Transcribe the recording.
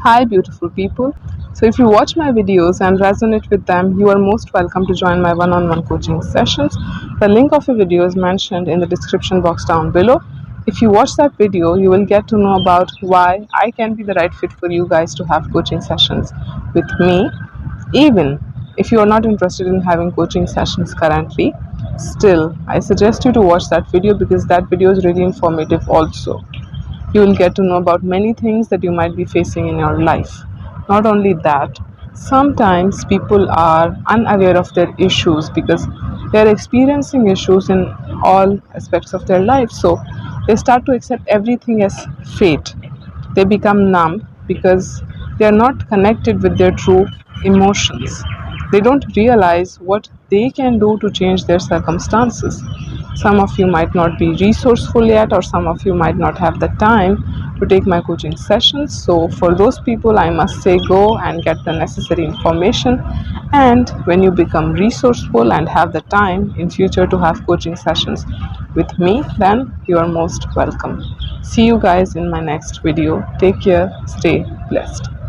Hi beautiful people. So if you watch my videos and resonate with them, you are most welcome to join my one-on-one coaching sessions. The link of a video is mentioned in the description box down below. If you watch that video, you will get to know about why I can be the right fit for you guys to have coaching sessions with me. Even if you are not interested in having coaching sessions currently, still I suggest you to watch that video because that video is really informative also. You will get to know about many things that you might be facing in your life. Not only that, sometimes people are unaware of their issues because they are experiencing issues in all aspects of their life. So they start to accept everything as fate. They become numb because they are not connected with their true emotions. They don't realize what they can do to change their circumstances. Some of you might not be resourceful yet, or some of you might not have the time to take my coaching sessions. So, for those people, I must say go and get the necessary information. And when you become resourceful and have the time in future to have coaching sessions with me, then you are most welcome. See you guys in my next video. Take care, stay blessed.